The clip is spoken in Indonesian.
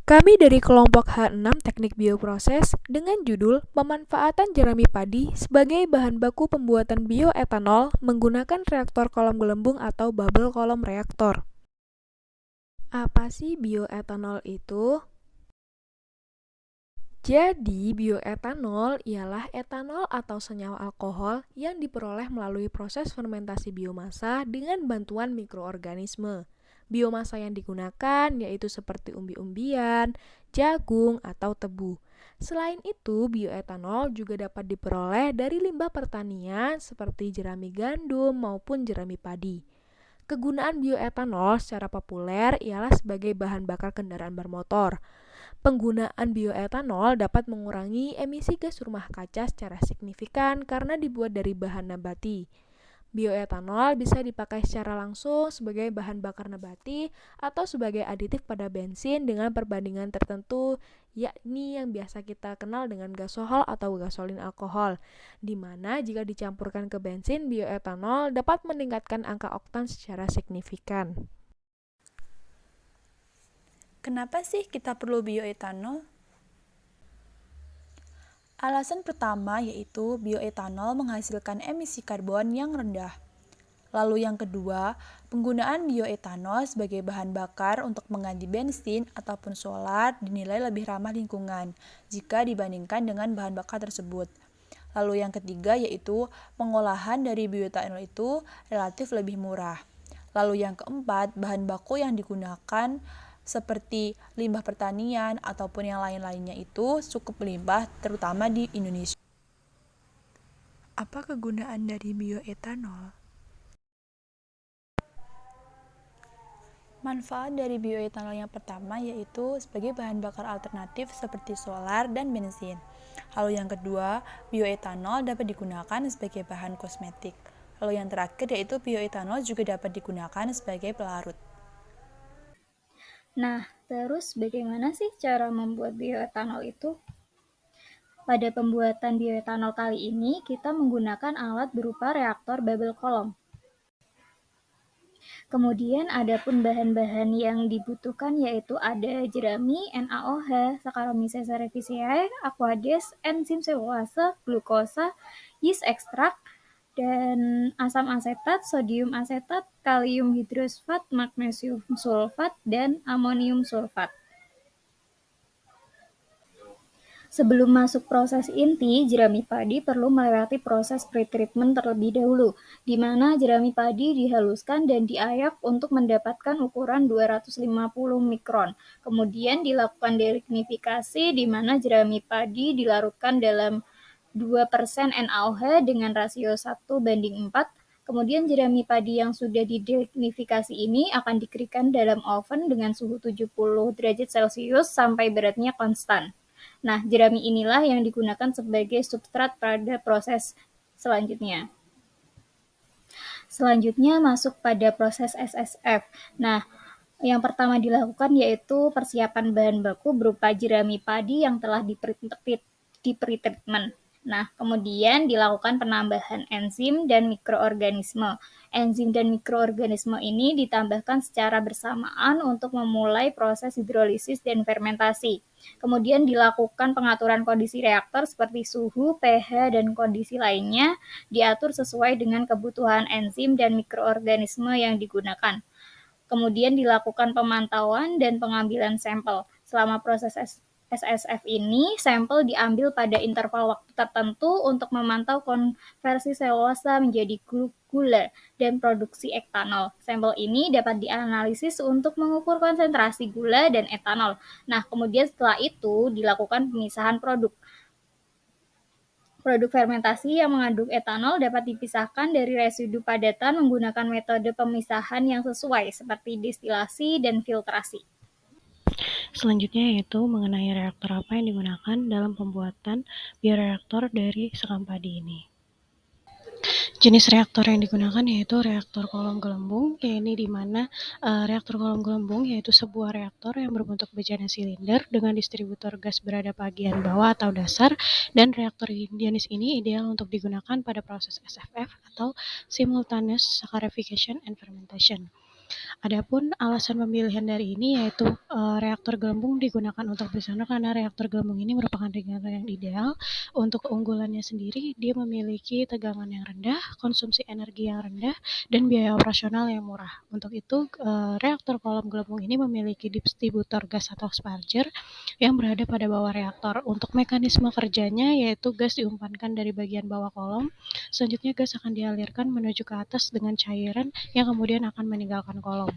Kami dari kelompok H6 Teknik Bioproses dengan judul Pemanfaatan jerami padi sebagai bahan baku pembuatan bioetanol menggunakan reaktor kolom gelembung atau bubble kolom reaktor. Apa sih bioetanol itu? Jadi, bioetanol ialah etanol atau senyawa alkohol yang diperoleh melalui proses fermentasi biomasa dengan bantuan mikroorganisme. Biomasa yang digunakan yaitu seperti umbi-umbian, jagung, atau tebu. Selain itu, bioetanol juga dapat diperoleh dari limbah pertanian seperti jerami gandum maupun jerami padi. Kegunaan bioetanol secara populer ialah sebagai bahan bakar kendaraan bermotor. Penggunaan bioetanol dapat mengurangi emisi gas rumah kaca secara signifikan karena dibuat dari bahan nabati. Bioetanol bisa dipakai secara langsung sebagai bahan bakar nabati atau sebagai aditif pada bensin dengan perbandingan tertentu, yakni yang biasa kita kenal dengan gasohol atau gasolin alkohol, di mana jika dicampurkan ke bensin, bioetanol dapat meningkatkan angka oktan secara signifikan. Kenapa sih kita perlu bioetanol? Alasan pertama yaitu bioetanol menghasilkan emisi karbon yang rendah. Lalu yang kedua, penggunaan bioetanol sebagai bahan bakar untuk mengganti bensin ataupun solar dinilai lebih ramah lingkungan jika dibandingkan dengan bahan bakar tersebut. Lalu yang ketiga yaitu pengolahan dari bioetanol itu relatif lebih murah. Lalu yang keempat, bahan baku yang digunakan seperti limbah pertanian ataupun yang lain-lainnya itu cukup limbah terutama di Indonesia. Apa kegunaan dari bioetanol? Manfaat dari bioetanol yang pertama yaitu sebagai bahan bakar alternatif seperti solar dan bensin. Lalu yang kedua, bioetanol dapat digunakan sebagai bahan kosmetik. Lalu yang terakhir yaitu bioetanol juga dapat digunakan sebagai pelarut. Nah, terus bagaimana sih cara membuat bioetanol itu? Pada pembuatan bioetanol kali ini, kita menggunakan alat berupa reaktor bubble column. Kemudian adapun bahan-bahan yang dibutuhkan yaitu ada jerami, NaOH, Saccharomyces cerevisiae, Aquades, enzim selulase, glukosa, yeast extract, dan asam asetat, sodium asetat, kalium hidrosfat, magnesium sulfat, dan amonium sulfat. Sebelum masuk proses inti, jerami padi perlu melewati proses pretreatment terlebih dahulu, di mana jerami padi dihaluskan dan diayak untuk mendapatkan ukuran 250 mikron. Kemudian dilakukan delignifikasi di mana jerami padi dilarutkan dalam 2% NaOH dengan rasio 1:4. Kemudian jerami padi yang sudah didelignifikasi ini akan dikeringkan dalam oven dengan suhu 70 derajat Celcius sampai beratnya konstan. Nah, jerami inilah yang digunakan sebagai substrat pada proses selanjutnya. Selanjutnya masuk pada proses SSF. Nah, yang pertama dilakukan yaitu persiapan bahan baku berupa jerami padi yang telah di-pretreatment. Nah, kemudian dilakukan penambahan enzim dan mikroorganisme. Enzim dan mikroorganisme ini ditambahkan secara bersamaan untuk memulai proses hidrolisis dan fermentasi. Kemudian dilakukan pengaturan kondisi reaktor seperti suhu, pH, dan kondisi lainnya diatur sesuai dengan kebutuhan enzim dan mikroorganisme yang digunakan. Kemudian dilakukan pemantauan dan pengambilan sampel. Selama proses SSF ini, sampel diambil pada interval waktu tertentu untuk memantau konversi selulosa menjadi gula dan produksi etanol. Sampel ini dapat dianalisis untuk mengukur konsentrasi gula dan etanol. Nah, kemudian setelah itu dilakukan pemisahan produk. Produk fermentasi yang mengandung etanol dapat dipisahkan dari residu padatan menggunakan metode pemisahan yang sesuai seperti destilasi dan filtrasi. Selanjutnya yaitu mengenai reaktor apa yang digunakan dalam pembuatan bioreaktor dari sekam padi ini. Jenis reaktor yang digunakan yaitu reaktor kolom gelembung, yaitu di mana reaktor kolom gelembung yaitu sebuah reaktor yang berbentuk bejana silinder dengan distributor gas berada bagian bawah atau dasar, dan reaktor jenis ini ideal untuk digunakan pada proses SFF atau Simultaneous Saccharification and Fermentation. Adapun alasan pemilihan dari ini yaitu reaktor gelembung digunakan untuk bersandar karena reaktor gelembung ini merupakan reaktor yang ideal. Untuk keunggulannya sendiri, dia memiliki tegangan yang rendah, konsumsi energi yang rendah, dan biaya operasional yang murah. Untuk itu, reaktor kolom gelembung ini memiliki distributor gas atau sparger yang berada pada bawah reaktor. Untuk mekanisme kerjanya yaitu gas diumpankan dari bagian bawah kolom, selanjutnya gas akan dialirkan menuju ke atas dengan cairan yang kemudian akan meninggalkan kolom.